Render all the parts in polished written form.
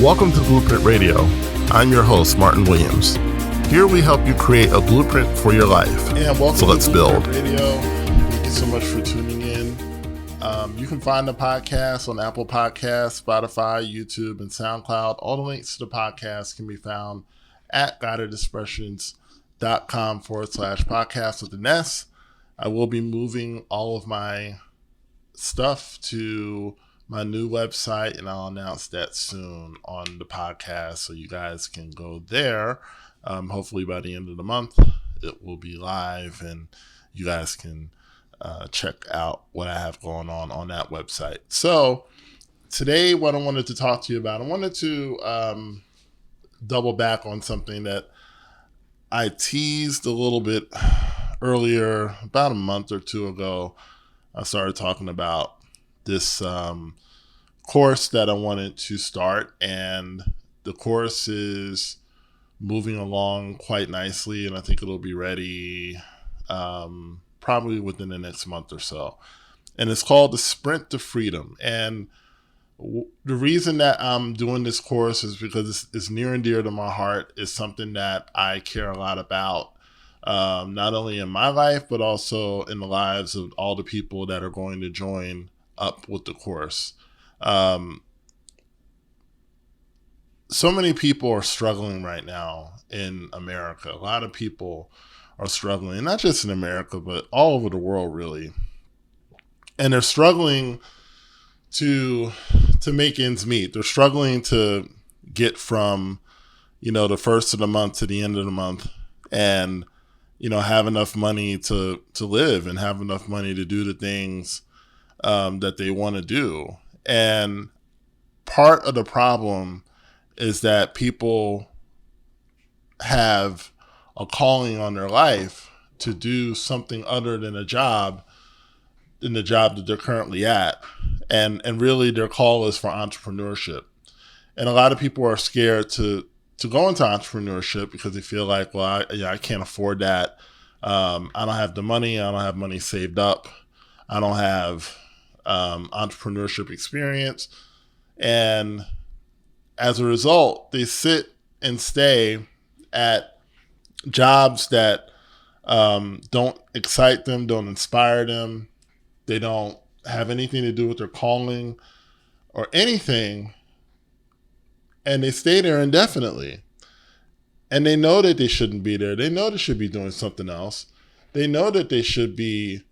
Welcome to Blueprint Radio. I'm your host, Martin Williams. Here we help you create a blueprint for your life. And welcome so let's to Blueprint build. Radio. Thank you so much for tuning in. You can find the podcast on Apple Podcasts, Spotify, YouTube, and SoundCloud. All the links to the podcast can be found at guidedexpressions.com/podcast with an S. I will be moving all of my stuff to my new website, and I'll announce that soon on the podcast, so you guys can go there. Hopefully by the end of the month, it will be live, and you guys can check out what I have going on that website. So today, what I wanted to talk to you about, I wanted to double back on something that I teased a little bit earlier, about a month or two ago. I started talking about this course that I wanted to start, and the course is moving along quite nicely, and I think it'll be ready probably within the next month or so. And it's called the Sprint to Freedom. And the reason that I'm doing this course is because it's near and dear to my heart. It's something that I care a lot about, not only in my life, but also in the lives of all the people that are going to join up with the course. So many people are struggling right now in America. A lot of people are struggling, not just in America, but all over the world, really. And they're struggling to make ends meet. They're struggling to get from, the first of the month to the end of the month, and, have enough money to live and have enough money to do the things that they want to do. And part of the problem is that people have a calling on their life to do something other than a job, in the job that they're currently at. And really their call is for entrepreneurship. And a lot of people are scared to go into entrepreneurship because they feel like, well, I can't afford that. I don't have the money. I don't have money saved up. I don't have entrepreneurship experience. And as a result, they sit and stay at jobs that don't excite them, don't inspire them. They don't have anything to do with their calling or anything. And they stay there indefinitely. And they know that they shouldn't be there. They know they should be doing something else. They know that they should be,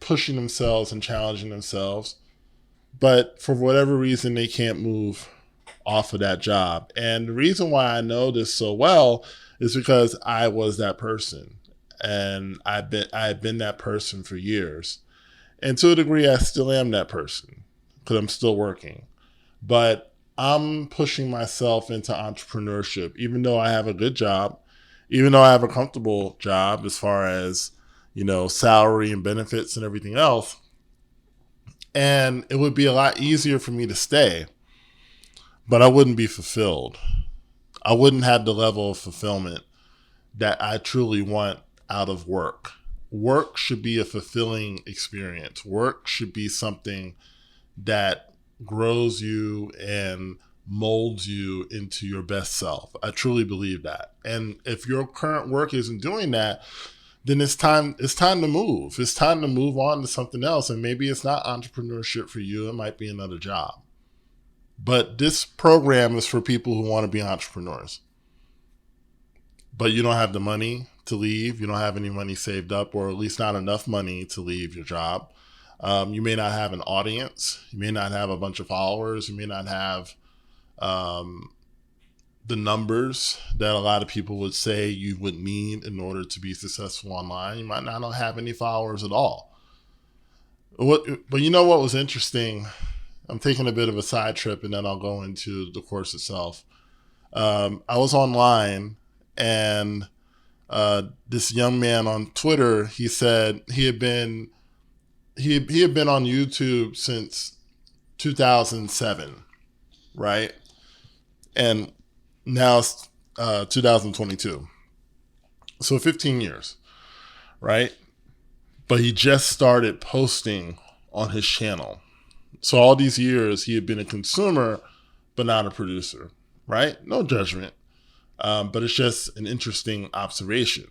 pushing themselves and challenging themselves. But for whatever reason, they can't move off of that job. And the reason why I know this so well is because I was that person. And I've been that person for years. And to a degree, I still am that person because I'm still working. But I'm pushing myself into entrepreneurship, even though I have a good job, even though I have a comfortable job as far as, salary and benefits and everything else. And it would be a lot easier for me to stay, but I wouldn't be fulfilled. I wouldn't have the level of fulfillment that I truly want out of work. Work should be a fulfilling experience. Work should be something that grows you and molds you into your best self. I truly believe that. And if your current work isn't doing that, then it's time to move. It's time to move on to something else. And maybe it's not entrepreneurship for you. It might be another job. But this program is for people who want to be entrepreneurs. But you don't have the money to leave. You don't have any money saved up, or at least not enough money to leave your job. You may not have an audience. You may not have a bunch of followers. You may not have the numbers that a lot of people would say you would need in order to be successful online. You might not have any followers at all. But you know what was interesting? I'm taking a bit of a side trip, and then I'll go into the course itself. I was online, and this young man on Twitter, he said he had been on YouTube since 2007, right? And now it's 2022. So 15 years, right? But he just started posting on his channel. So all these years he had been a consumer, but not a producer, right? No judgment, but it's just an interesting observation.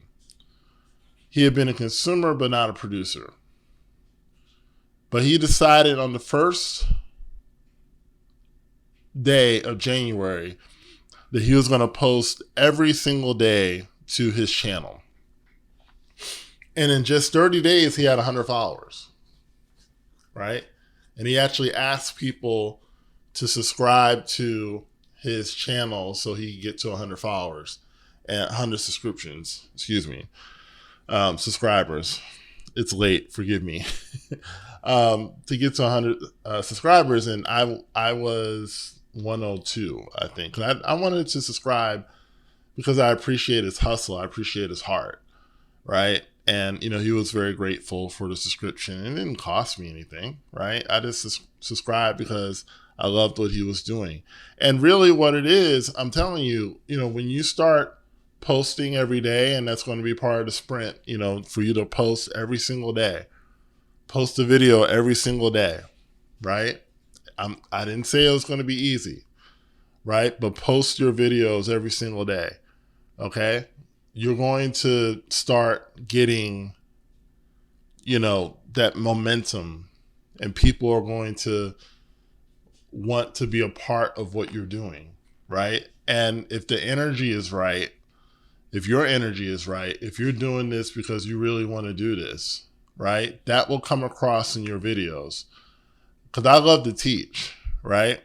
He had been a consumer, but not a producer. But he decided on the first day of January that he was going to post every single day to his channel. And in just 30 days, he had 100 followers, right? And he actually asked people to subscribe to his channel so he could get to 100 followers and 100 subscriptions, subscribers. It's late, forgive me. To get to 100 subscribers, and I was 102, I think. I wanted to subscribe because I appreciate his hustle. I appreciate his heart, right? And, he was very grateful for the subscription. It didn't cost me anything, right? I just subscribed because I loved what he was doing. And really what it is, I'm telling you, when you start posting every day, and that's going to be part of the sprint, for you to post every single day, post a video every single day, right? I didn't say it was going to be easy, right? But post your videos every single day, okay? You're going to start getting, that momentum, and people are going to want to be a part of what you're doing, right? And if the energy is right, if your energy is right, if you're doing this because you really want to do this, right? That will come across in your videos. Because I love to teach, right?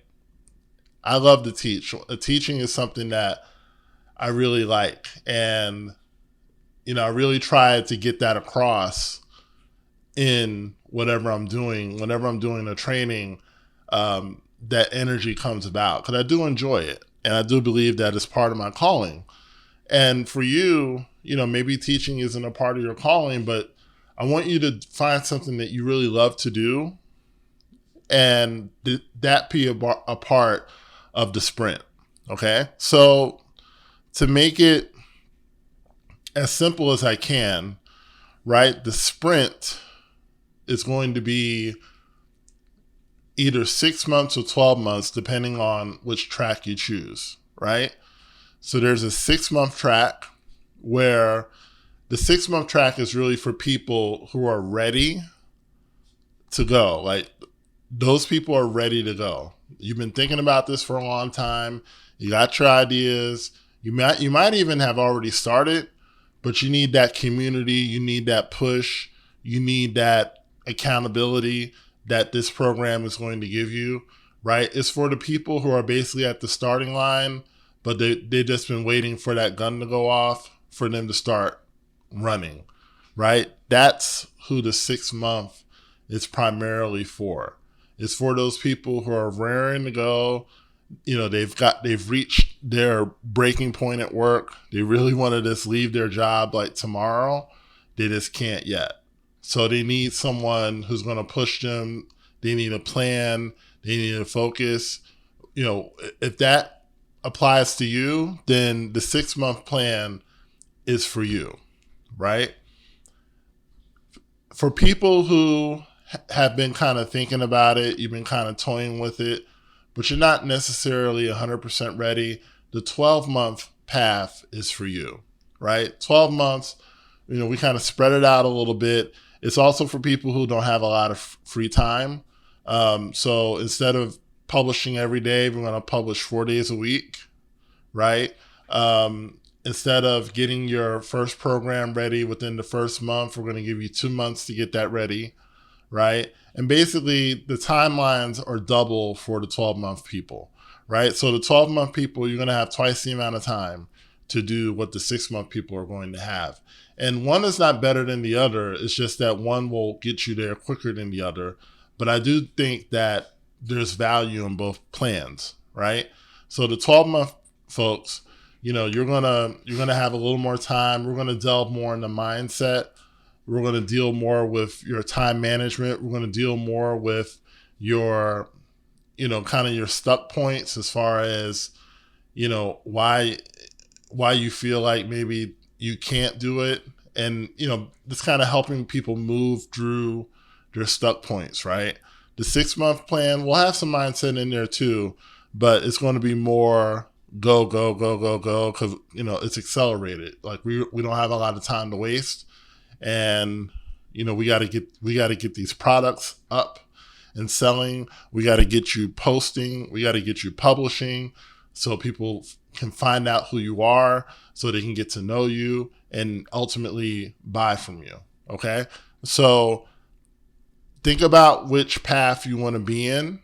I love to teach. Teaching is something that I really like. And, I really try to get that across in whatever I'm doing. Whenever I'm doing a training, that energy comes about. Because I do enjoy it. And I do believe that it's part of my calling. And for you, maybe teaching isn't a part of your calling, but I want you to find something that you really love to do, and that be a part of the sprint, okay? So to make it as simple as I can, right, the sprint is going to be either 6 months or 12 months, depending on which track you choose, right? So there's a 6-month track where the 6-month track is really for people who are ready to go. Like, those people are ready to go. You've been thinking about this for a long time. You got your ideas. You might even have already started, but you need that community. You need that push. You need that accountability that this program is going to give you, right? It's for the people who are basically at the starting line, but they've just been waiting for that gun to go off for them to start running, right? That's who the 6-month is primarily for. It's for those people who are raring to go. They've reached their breaking point at work. They really want to just leave their job like tomorrow. They just can't yet. So they need someone who's going to push them. They need a plan. They need a focus. If that applies to you, then the 6-month plan is for you, right? For people who have been kind of thinking about it, you've been kind of toying with it, but you're not necessarily 100% ready, the 12-month path is for you, right? 12 months, we kind of spread it out a little bit. It's also for people who don't have a lot of free time. So instead of publishing every day, we're going to publish 4 days a week, right? Instead of getting your first program ready within the first month, we're going to give you 2 months to get that ready, right? And basically, the timelines are double for the 12-month people, right? So the 12-month people, you're going to have twice the amount of time to do what the 6-month people are going to have. And one is not better than the other. It's just that one will get you there quicker than the other. But I do think that there's value in both plans, right? So the 12-month folks, you're gonna have a little more time. We're gonna delve more into mindset. We're gonna deal more with your time management. We're gonna deal more with your, kind of your stuck points as far as, why you feel like maybe you can't do it. And, it's kind of helping people move through their stuck points, right? The 6-month plan, we'll have some mindset in there too, but it's going to be more go, because, it's accelerated. Like we don't have a lot of time to waste, and, we got to get these products up and selling. We got to get you posting. We got to get you publishing so people can find out who you are, so they can get to know you and ultimately buy from you. Okay. So think about which path you want to be in.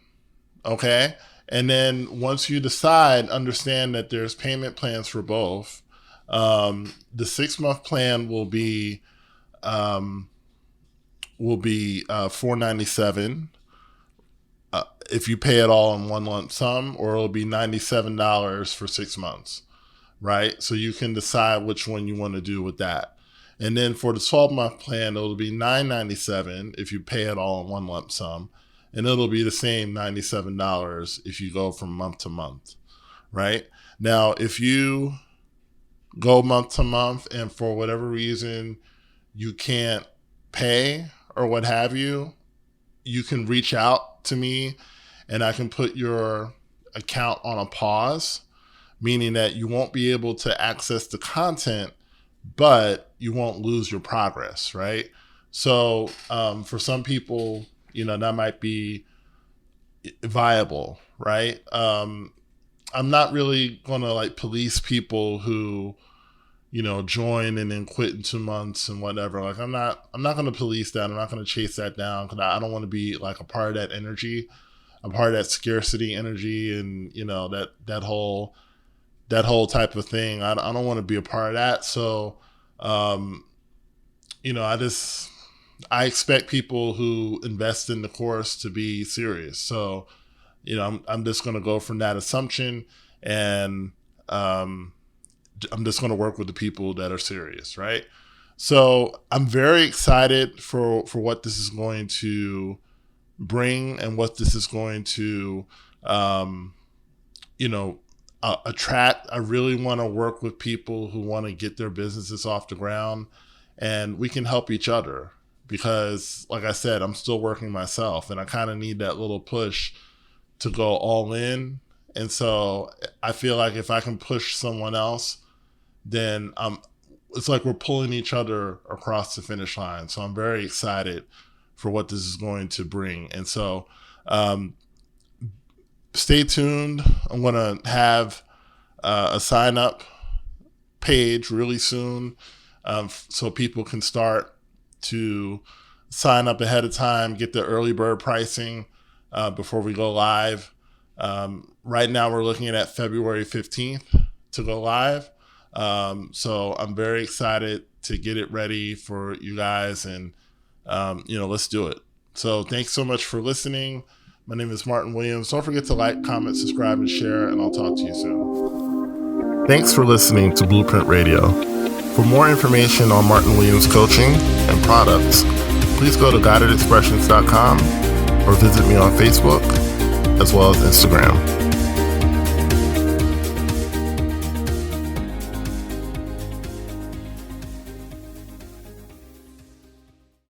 Okay. And then once you decide, understand that there's payment plans for both. The 6-month plan will be $497 if you pay it all in one lump sum, or it'll be $97 for 6 months, right? So you can decide which one you want to do with that. And then for the 12-month plan, it'll be $997 if you pay it all in one lump sum, and it'll be the same $97 if you go from month to month, right? Now, if you go month to month and for whatever reason you can't pay or what have you, you can reach out to me and I can put your account on a pause, meaning that you won't be able to access the content, but you won't lose your progress, right? So for some people, that might be viable, right? I'm not really going to police people who, join and then quit in 2 months and whatever. I'm not going to police that. I'm not going to chase that down, because I don't want to be a part of that energy, a part of that scarcity energy, and that whole type of thing. I don't want to be a part of that. So, I expect people who invest in the course to be serious. So, I'm just going to go from that assumption, and I'm just going to work with the people that are serious, right? So I'm very excited for what this is going to bring and what this is going to, attract. I really want to work with people who want to get their businesses off the ground, and we can help each other, because like I said, I'm still working myself, and I kind of need that little push to go all in. And so I feel like if I can push someone else, then it's like we're pulling each other across the finish line. So I'm very excited for what this is going to bring. And so stay tuned. I'm going to have a sign up page really soon, so people can start to sign up ahead of time, get the early bird pricing before we go live. Right now we're looking at February 15th to go live. So I'm very excited to get it ready for you guys, and, let's do it. So thanks so much for listening. My name is Martin Williams. Don't forget to like, comment, subscribe, and share, and I'll talk to you soon. Thanks for listening to Blueprint Radio. For more information on Martin Williams coaching and products, please go to guidedexpressions.com or visit me on Facebook as well as Instagram.